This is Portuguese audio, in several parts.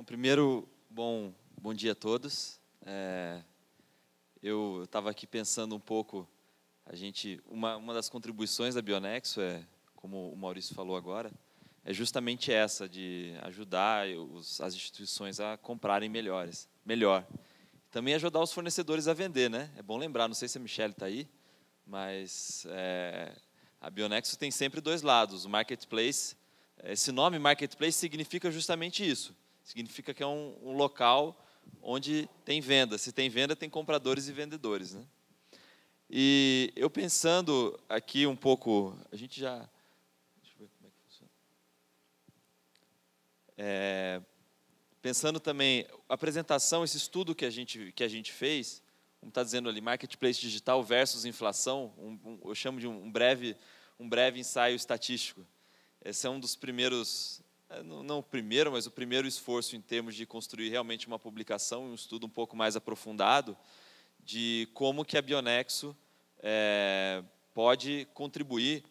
Bom, primeiro, bom dia a todos. Eu estava aqui pensando um pouco, uma das contribuições da Bionexo como o Maurício falou agora, é justamente essa, de ajudar as instituições a comprarem melhor. Também ajudar os fornecedores a vender, né? É bom lembrar, não sei se a Michelle está aí, mas a Bionexo tem sempre dois lados. O marketplace, esse nome marketplace significa justamente isso. Significa que é um local onde tem venda. Se tem venda, tem compradores e vendedores, né? E eu pensando aqui um pouco, a gente já... Deixa eu ver como é que funciona. Pensando também, a apresentação, esse estudo que a gente fez, como está dizendo ali, marketplace digital versus inflação, eu chamo de um breve ensaio estatístico. Esse é um dos primeiros... não o primeiro, mas o primeiro esforço em termos de construir realmente uma publicação, um estudo um pouco mais aprofundado de como que a Bionexo pode contribuir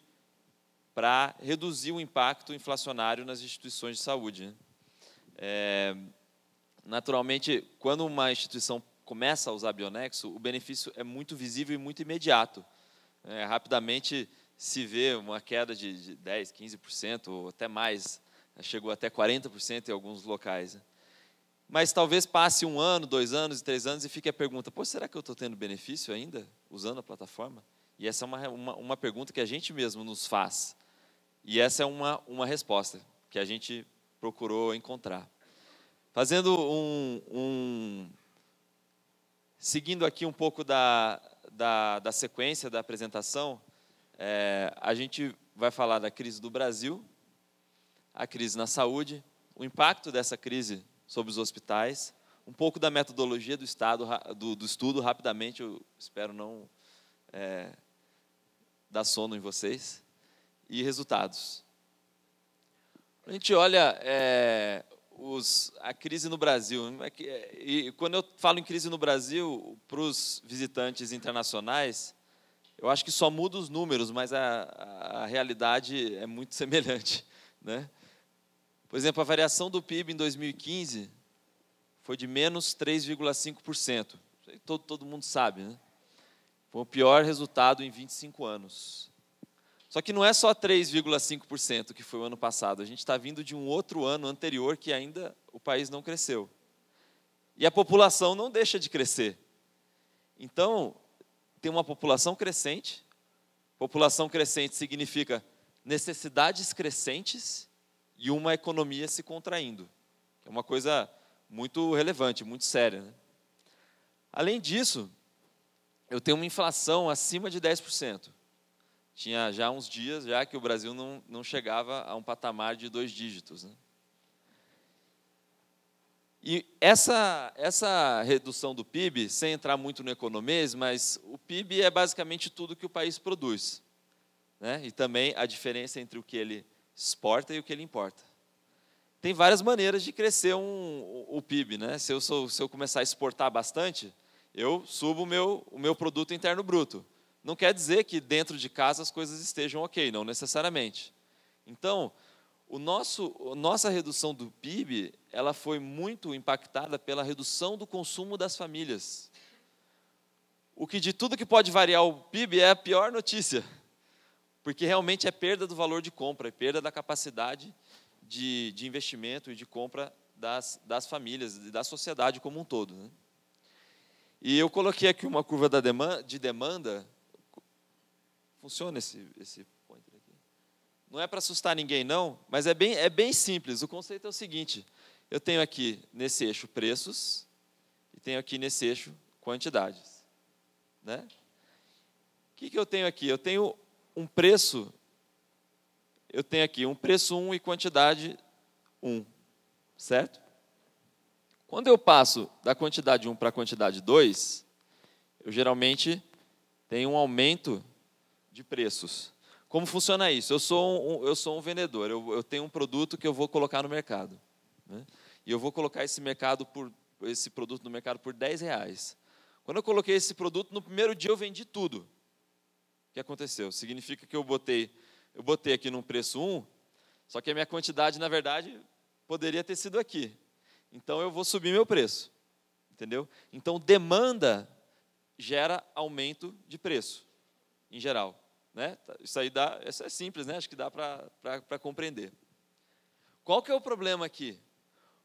para reduzir o impacto inflacionário nas instituições de saúde, né? Naturalmente, quando uma instituição começa a usar a Bionexo, o benefício é muito visível e muito imediato. Rapidamente se vê uma queda de 10%, 15%, ou até mais, chegou até 40% em alguns locais. Mas talvez passe 1 ano, 2 anos, 3 anos e fique a pergunta, será que eu estou tendo benefício ainda usando a plataforma? E essa é uma pergunta que a gente mesmo nos faz. E essa é uma resposta que a gente procurou encontrar. Fazendo seguindo aqui um pouco da sequência da apresentação, a gente vai falar da crise do Brasil, a crise na saúde, o impacto dessa crise sobre os hospitais, um pouco da metodologia do estudo, rapidamente, eu espero não dar sono em vocês, e resultados. A gente olha a crise no Brasil, e quando eu falo em crise no Brasil, para os visitantes internacionais, eu acho que só muda os números, mas a realidade é muito semelhante, né? Por exemplo, a variação do PIB em 2015 foi de menos 3,5%. Todo mundo sabe, né? Foi o pior resultado em 25 anos. Só que não é só 3,5% que foi o ano passado. A gente está vindo de um outro ano anterior que ainda o país não cresceu. E a população não deixa de crescer. Então, tem uma população crescente. População crescente significa necessidades crescentes e uma economia se contraindo. É uma coisa muito relevante, muito séria, né? Além disso, eu tenho uma inflação acima de 10%. Tinha já uns dias já que o Brasil não chegava a um patamar de 2 dígitos, né? E essa redução do PIB, sem entrar muito no economês, mas o PIB é basicamente tudo que o país produz, né? E também a diferença entre o que ele exporta e o que ele importa. Tem várias maneiras de crescer o PIB, né? Se eu começar a exportar bastante, eu subo o meu produto interno bruto. Não quer dizer que dentro de casa as coisas estejam ok, não necessariamente. Então, nossa redução do PIB, ela foi muito impactada pela redução do consumo das famílias. O que de tudo que pode variar o PIB é a pior notícia, porque realmente é perda do valor de compra, é perda da capacidade de investimento e de compra das famílias e da sociedade como um todo, né? E eu coloquei aqui uma curva de demanda. Funciona esse pointer aqui? Não é para assustar ninguém, não, mas é bem simples. O conceito é o seguinte: eu tenho aqui nesse eixo preços e tenho aqui nesse eixo quantidades, né? O que eu tenho aqui? Eu tenho um preço. Eu tenho aqui um preço 1 e quantidade 1, certo? Quando eu passo da quantidade 1 para a quantidade 2, eu geralmente tenho um aumento de preços. Como funciona isso? Eu sou um vendedor, eu tenho um produto que eu vou colocar no mercado, né? E eu vou colocar esse produto no mercado por R$10. Quando eu coloquei esse produto, no primeiro dia eu vendi tudo. O que aconteceu? Significa que eu botei aqui num preço 1, só que a minha quantidade, na verdade, poderia ter sido aqui. então eu vou subir meu preço. Entendeu? Então, demanda gera aumento de preço, em geral. Né? Isso é simples, né? Acho que dá para compreender. Qual que é o problema aqui?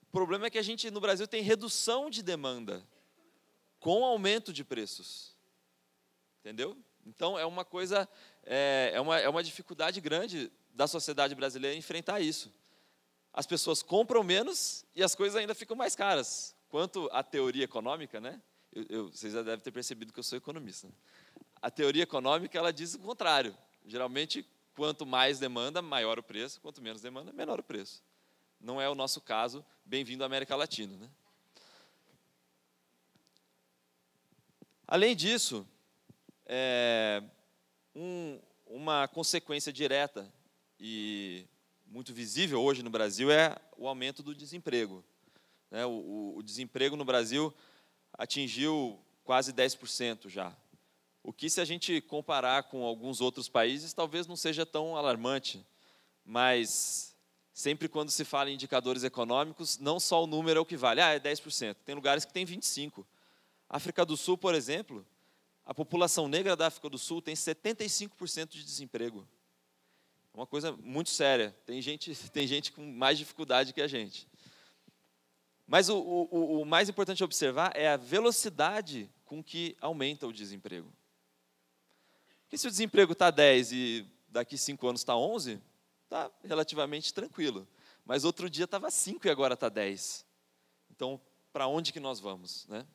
O problema é que a gente, no Brasil, tem redução de demanda com aumento de preços. Entendeu? Então, é uma coisa, é uma dificuldade grande da sociedade brasileira enfrentar isso. As pessoas compram menos e as coisas ainda ficam mais caras. Quanto à teoria econômica, né? Vocês já devem ter percebido que eu sou economista. A teoria econômica, ela diz o contrário. Geralmente, quanto mais demanda, maior o preço. Quanto menos demanda, menor o preço. Não é o nosso caso. Bem-vindo à América Latina. Né? Além disso, uma consequência direta e muito visível hoje no Brasil é o aumento do desemprego. O desemprego no Brasil atingiu quase 10% já. O que, se a gente comparar com alguns outros países, talvez não seja tão alarmante. Mas, sempre quando se fala em indicadores econômicos, não só o número é o que vale. É 10%. Tem lugares que tem 25%. África do Sul, por exemplo, a população negra da África do Sul tem 75% de desemprego. É uma coisa muito séria. Tem gente com mais dificuldade que a gente. Mas o mais importante observar é a velocidade com que aumenta o desemprego. Porque se o desemprego está 10 e daqui 5 anos está 11, está relativamente tranquilo. Mas outro dia estava 5 e agora está 10. Então, para onde que nós vamos? Né?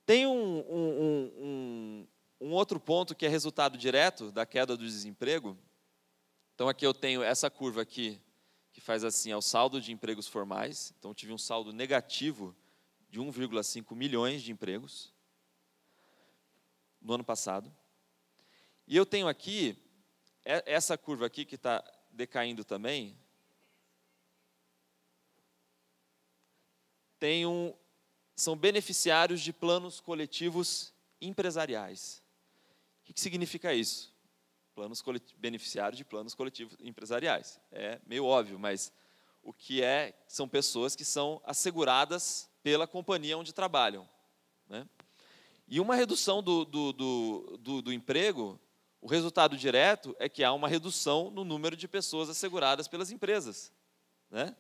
Tem um outro ponto que é resultado direto da queda do desemprego. Então, aqui eu tenho essa curva aqui, que faz assim, é o saldo de empregos formais. Então, eu tive um saldo negativo de 1,5 milhões de empregos no ano passado. E eu tenho aqui, essa curva aqui, que está decaindo também, são beneficiários de planos coletivos empresariais. O que significa isso? Beneficiários de planos coletivos empresariais. É meio óbvio, mas o que são pessoas que são asseguradas pela companhia onde trabalham. Né? E uma redução do emprego, o resultado direto é que há uma redução no número de pessoas asseguradas pelas empresas. Né?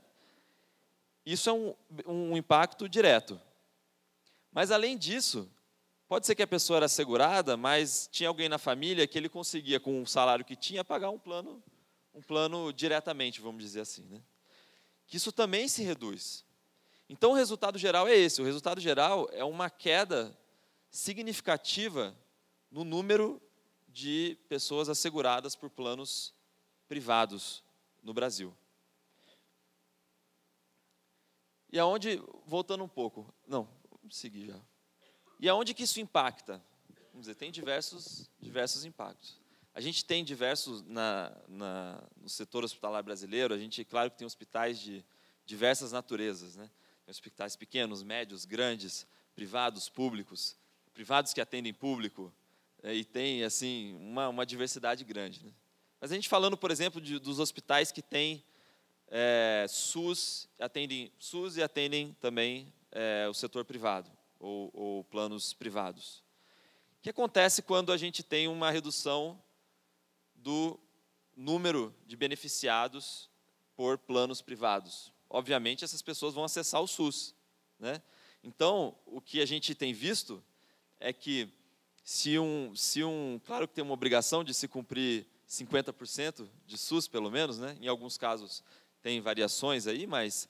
Isso é um impacto direto. Mas, além disso, pode ser que a pessoa era assegurada, mas tinha alguém na família que ele conseguia, com o salário que tinha, pagar um plano diretamente, vamos dizer assim. Né? Que isso também se reduz. Então, o resultado geral é esse. O resultado geral é uma queda significativa no número de pessoas asseguradas por planos privados no Brasil. E aonde, voltando um pouco, não, vamos seguir já. E aonde que isso impacta? Vamos dizer, tem diversos impactos. A gente tem diversos no setor hospitalar brasileiro. A gente, claro, que tem hospitais de diversas naturezas, né? Tem hospitais pequenos, médios, grandes, privados, públicos, privados que atendem público, e tem assim uma diversidade grande. Né? Mas a gente falando, por exemplo, dos hospitais que têm SUS e atendem também o setor privado, ou planos privados. O que acontece quando a gente tem uma redução do número de beneficiados por planos privados? Obviamente, essas pessoas vão acessar o SUS. Né? Então, o que a gente tem visto é que claro que tem uma obrigação de se cumprir 50% de SUS, pelo menos, né? Em alguns casos tem variações aí, mas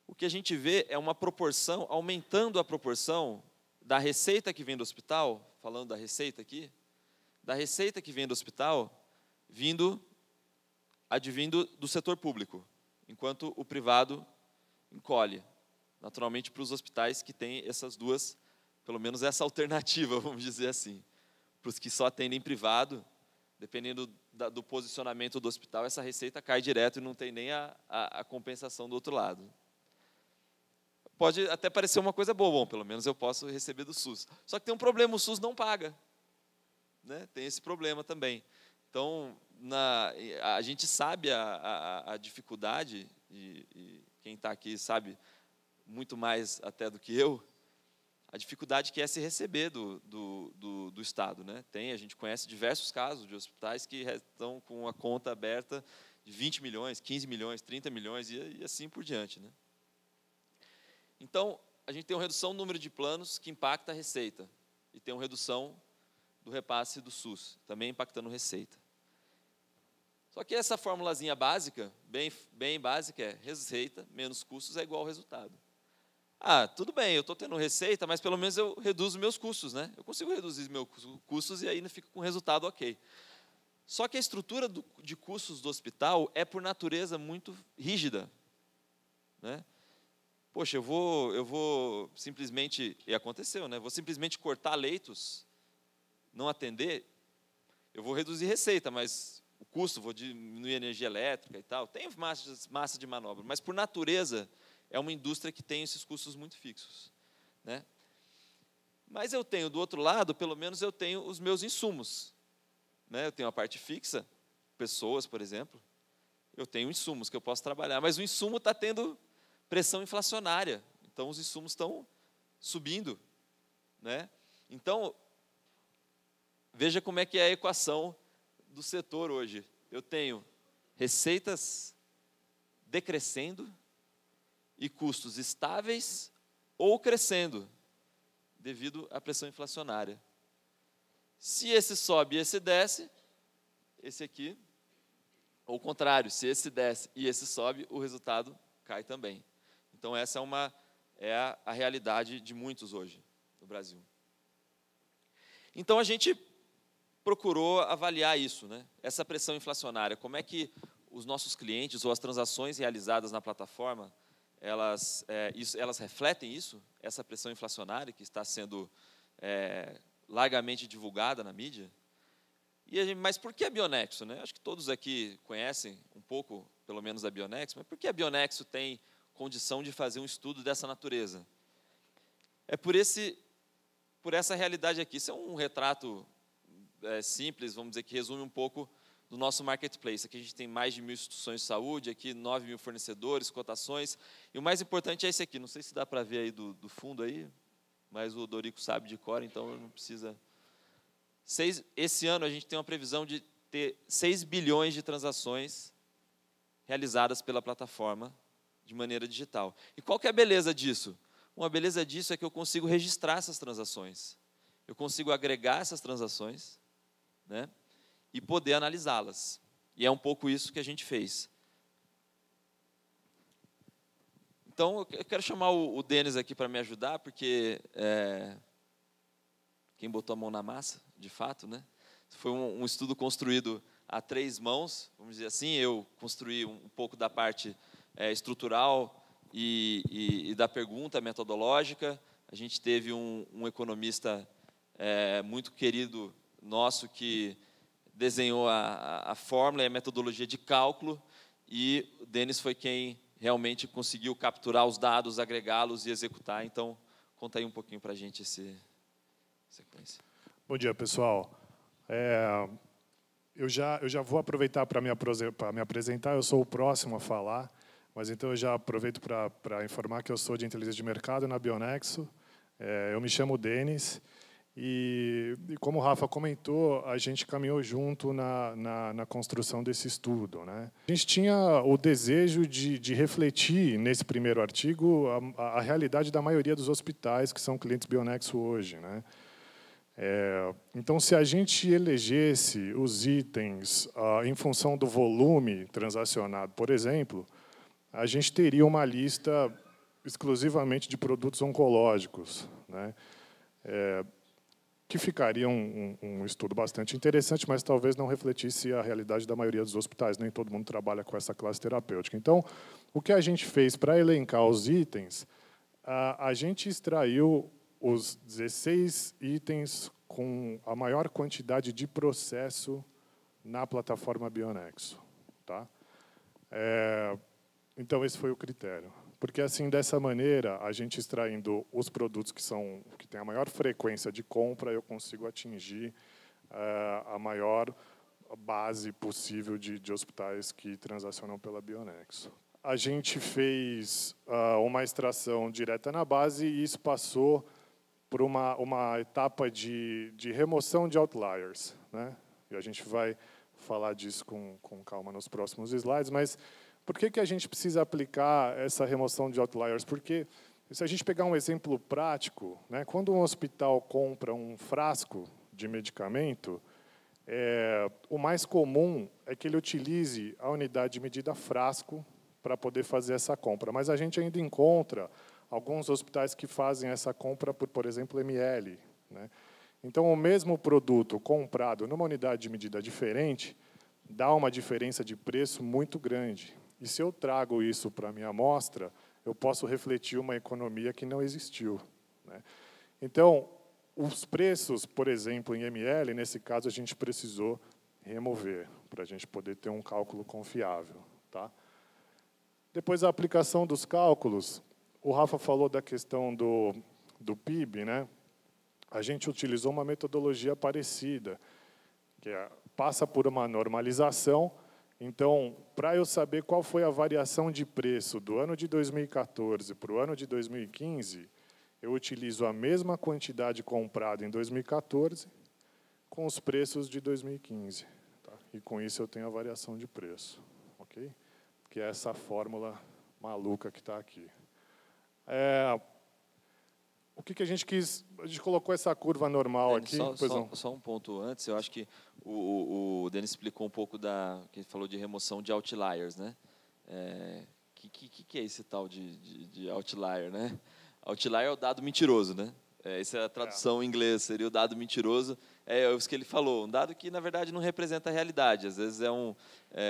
o que a gente vê é uma proporção, aumentando a proporção da receita que vem do hospital, falando da receita aqui, da receita que vem do hospital, advindo do setor público, enquanto o privado encolhe. Naturalmente, para os hospitais que têm essas duas, pelo menos essa alternativa, vamos dizer assim. Para os que só atendem privado, dependendo do posicionamento do hospital, essa receita cai direto e não tem nem a compensação do outro lado. Pode até parecer uma coisa boa, bom, pelo menos eu posso receber do SUS. Só que tem um problema, o SUS não paga. Né? Tem esse problema também. Então, a gente sabe a dificuldade quem está aqui sabe muito mais até do que eu, a dificuldade que é se receber do Estado, né? A gente conhece diversos casos de hospitais que estão com a conta aberta de 20 milhões, 15 milhões, 30 milhões e assim por diante, né? Então, a gente tem uma redução no número de planos que impacta a receita e tem uma redução do repasse do SUS, também impactando a receita. Só que essa formulazinha básica, bem básica, é receita menos custos é igual ao resultado. Ah, tudo bem, eu estou tendo receita, mas pelo menos eu reduzo meus custos, né? Eu consigo reduzir meus custos e ainda fico com resultado ok. Só que a estrutura de custos do hospital é, por natureza, muito rígida, né? Poxa, eu vou simplesmente, e aconteceu, né? Vou simplesmente cortar leitos, não atender, eu vou reduzir receita, mas o custo, vou diminuir a energia elétrica e tal. Tem massa de manobra, mas por natureza é uma indústria que tem esses custos muito fixos, né? Mas eu tenho, do outro lado, pelo menos eu tenho os meus insumos, né? Eu tenho a parte fixa, pessoas, por exemplo, eu tenho insumos que eu posso trabalhar, mas o insumo está tendo pressão inflacionária, então os insumos estão subindo, né? Então, veja como é que é a equação do setor hoje. Eu tenho receitas decrescendo e custos estáveis ou crescendo, devido à pressão inflacionária. Se esse sobe e esse desce, esse aqui, ou o contrário, se esse desce e esse sobe, o resultado cai também. Então, essa é a realidade de muitos hoje no Brasil. Então, a gente procurou avaliar isso, né? Essa pressão inflacionária, como é que os nossos clientes ou as transações realizadas na plataforma, elas refletem isso, essa pressão inflacionária que está sendo largamente divulgada na mídia? Mas por que a Bionexo, né? Acho que todos aqui conhecem um pouco, pelo menos, a Bionexo, mas por que a Bionexo tem condição de fazer um estudo dessa natureza? É por essa realidade aqui. Isso é um retrato simples, vamos dizer, que resume um pouco do nosso marketplace. Aqui a gente tem mais de 1.000 instituições de saúde, aqui 9.000 fornecedores, cotações, e o mais importante é esse aqui. Não sei se dá para ver aí do fundo aí, mas o Dorico sabe de cor, então não precisa. Esse ano a gente tem uma previsão de ter 6 bilhões de transações realizadas pela plataforma de maneira digital. E qual que é a beleza disso? Uma beleza disso é que eu consigo registrar essas transações. Eu consigo agregar essas transações, né, e poder analisá-las. E é um pouco isso que a gente fez. Então, eu quero chamar o Denis aqui para me ajudar, porque quem botou a mão na massa, de fato, né? Foi um estudo construído a 3 mãos, vamos dizer assim. Eu construí um pouco da parte estrutural e da pergunta metodológica. A gente teve um economista muito querido nosso que desenhou a fórmula e a metodologia de cálculo, e o Denis foi quem realmente conseguiu capturar os dados, agregá-los e executar. Então, conta aí um pouquinho para a gente essa sequência. Bom dia, pessoal. Eu já vou aproveitar para me apresentar. Eu sou o próximo a falar, mas então eu já aproveito para informar que eu sou de inteligência de mercado na Bionexo. Eu me chamo Denis. E como o Rafa comentou, a gente caminhou junto na construção desse estudo, né? A gente tinha o desejo de refletir, nesse primeiro artigo, a realidade da maioria dos hospitais que são clientes Bionexo hoje, né? Então, se a gente elegesse os itens em função do volume transacionado, por exemplo, a gente teria uma lista exclusivamente de produtos oncológicos, né? Que ficaria um estudo bastante interessante, mas talvez não refletisse a realidade da maioria dos hospitais. Nem todo mundo trabalha com essa classe terapêutica. Então, o que a gente fez para elencar os itens, a gente extraiu os 16 itens com a maior quantidade de processo na plataforma Bionexo. Tá? Então, esse foi o critério. Porque, assim, dessa maneira, a gente extraindo os produtos que têm a maior frequência de compra, eu consigo atingir a maior base possível de hospitais que transacionam pela Bionexo. a gente fez uma extração direta na base e isso passou por uma etapa de remoção de outliers, né? E a gente vai falar disso com calma nos próximos slides, mas por que a gente precisa aplicar essa remoção de outliers? Porque, se a gente pegar um exemplo prático, né, quando um hospital compra um frasco de medicamento, o mais comum é que ele utilize a unidade de medida frasco para poder fazer essa compra. Mas a gente ainda encontra alguns hospitais que fazem essa compra por exemplo, ml, né? Então, o mesmo produto comprado numa unidade de medida diferente dá uma diferença de preço muito grande. E se eu trago isso para a minha amostra, eu posso refletir uma economia que não existiu, né? Então, os preços, por exemplo, em ml, nesse caso, a gente precisou remover, para a gente poder ter um cálculo confiável, tá? Depois, a aplicação dos cálculos, o Rafa falou da questão do PIB, né? A gente utilizou uma metodologia parecida, que passa por uma normalização. Então, para eu saber qual foi a variação de preço do ano de 2014 para o ano de 2015, eu utilizo a mesma quantidade comprada em 2014 com os preços de 2015. Tá? E, com isso, eu tenho a variação de preço. Ok? Que é essa fórmula maluca que está aqui. O que a gente quis? A gente colocou essa curva normal aqui. Só um ponto antes, eu acho que o Denis explicou um pouco que ele falou de remoção de outliers, né? Que é esse tal de outlier, né? Outlier é o dado mentiroso, né? Essa é a tradução em inglês, seria o dado mentiroso. É isso que ele falou, um dado que, na verdade, não representa a realidade. Às vezes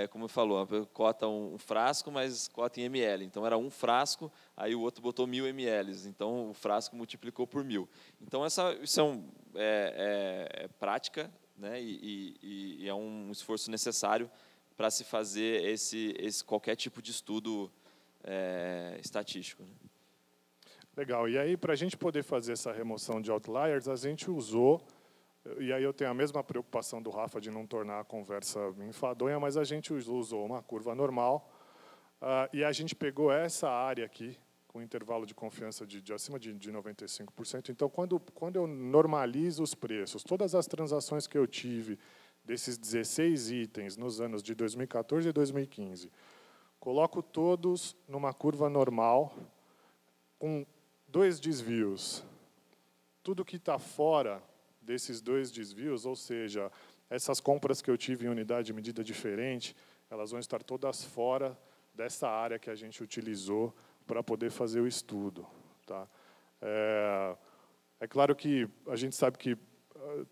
como ele falou, cota um frasco, mas cota em ml. Então, era um frasco, aí o outro botou 1000 ml. Então, o frasco multiplicou por 1000. Então, isso é prática, né? E é um esforço necessário para se fazer qualquer tipo de estudo estatístico, né? Legal. E aí, para a gente poder fazer essa remoção de outliers, a gente usou, e aí eu tenho a mesma preocupação do Rafa de não tornar a conversa enfadonha, mas a gente usou uma curva normal, e a gente pegou essa área aqui, com intervalo de confiança de acima de 95%. Então, quando eu normalizo os preços, todas as transações que eu tive desses 16 itens nos anos de 2014 e 2015, coloco todos numa curva normal, com 2 desvios. Tudo que está fora desses 2 desvios, ou seja, essas compras que eu tive em unidade de medida diferente, elas vão estar todas fora dessa área que a gente utilizou para poder fazer o estudo. Tá? É claro que a gente sabe que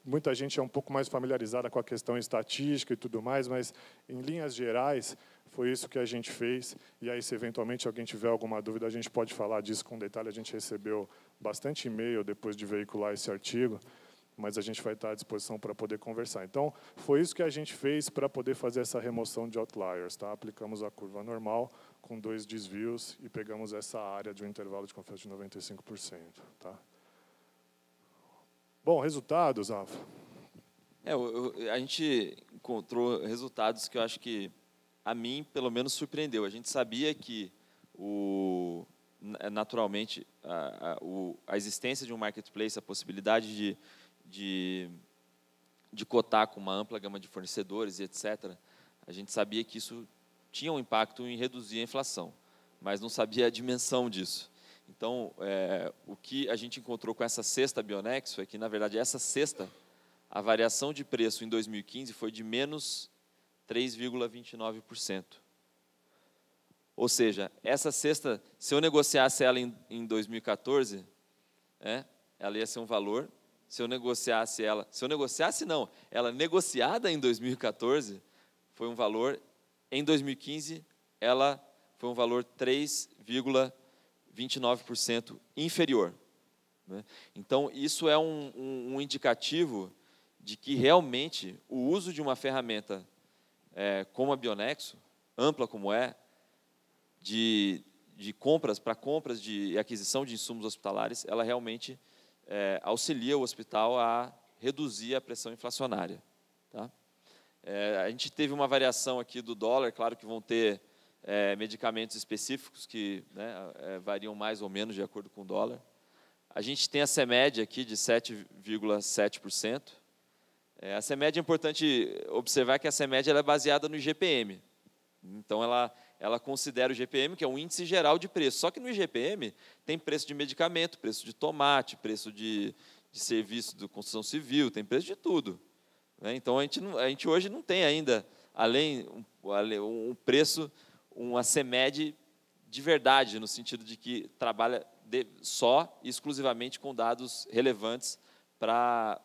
muita gente é um pouco mais familiarizada com a questão estatística e tudo mais, mas, em linhas gerais, foi isso que a gente fez. E aí, se eventualmente alguém tiver alguma dúvida, a gente pode falar disso com detalhe. A gente recebeu bastante e-mail depois de veicular esse artigo, mas a gente vai estar à disposição para poder conversar. Então, foi isso que a gente fez para poder fazer essa remoção de outliers. Tá? Aplicamos a curva normal com 2 desvios e pegamos essa área de um intervalo de confiança de 95%. Tá? Bom, resultados, Rafa. A gente encontrou resultados que eu acho que, a mim, pelo menos, surpreendeu. A gente sabia que, naturalmente, a existência de um marketplace, a possibilidade de cotar com uma ampla gama de fornecedores e etc., a gente sabia que isso tinha um impacto em reduzir a inflação, mas não sabia a dimensão disso. Então, o que a gente encontrou com essa cesta Bionexo é que, na verdade, essa cesta, a variação de preço em 2015 foi de menos 3,29%. Ou seja, essa cesta, se eu negociasse ela em 2014, ela ia ser um valor. Se eu negociasse ela... Se eu negociasse, não. Ela negociada em 2014 foi um valor... Em 2015, ela foi um valor 3,29% inferior. Né? Então, isso é um indicativo de que, realmente, o uso de uma ferramenta como a Bionexo, ampla como de compras, para compras de aquisição de insumos hospitalares, ela realmente auxilia o hospital a reduzir a pressão inflacionária. Tá? A gente teve uma variação aqui do dólar, claro que vão ter medicamentos específicos que, né, variam mais ou menos de acordo com o dólar. A gente tem a CEMED aqui de 7,7%. A CEMED é importante observar que a CEMED ela é baseada no IGPM. Então, ela considera o IGPM, que é um índice geral de preço. Só que no IGPM tem preço de medicamento, preço de tomate, preço de serviço de construção civil, tem preço de tudo. Então, a gente hoje não tem ainda, além um preço, uma CEMED de verdade, no sentido de que trabalha só e exclusivamente com dados relevantes para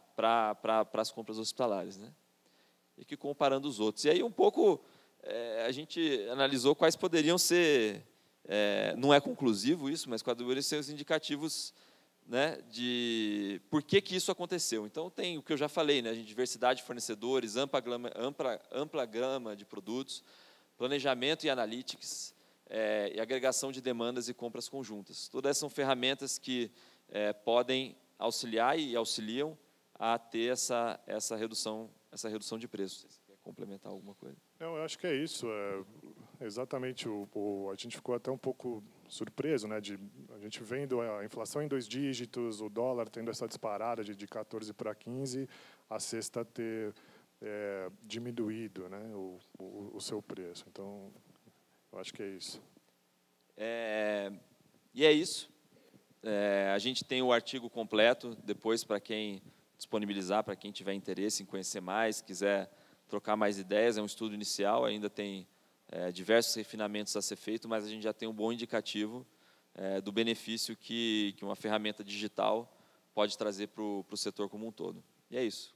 as compras hospitalares, né? E que comparando os outros. E aí, um pouco, a gente analisou quais poderiam ser, não é conclusivo isso, mas quais poderiam ser os indicativos, né, de por que isso aconteceu. Então, tem o que eu já falei, né, diversidade de fornecedores, ampla gama de produtos, planejamento e analytics, e agregação de demandas e compras conjuntas. Todas essas são ferramentas que podem auxiliar e auxiliam a ter essa redução de preços. Você quer complementar alguma coisa? Não, eu acho que é isso. Exatamente. A gente ficou até um pouco surpreso, né? A gente vendo a inflação em 2 dígitos, o dólar tendo essa disparada de 14 para 15, a cesta ter diminuído, né, o seu preço. Então, eu acho que é isso. E é isso. A gente tem o artigo completo, depois, para quem disponibilizar, para quem tiver interesse em conhecer mais, quiser trocar mais ideias. É um estudo inicial, ainda tem diversos refinamentos a ser feito, mas a gente já tem um bom indicativo do benefício que uma ferramenta digital pode trazer para o setor como um todo. E é isso.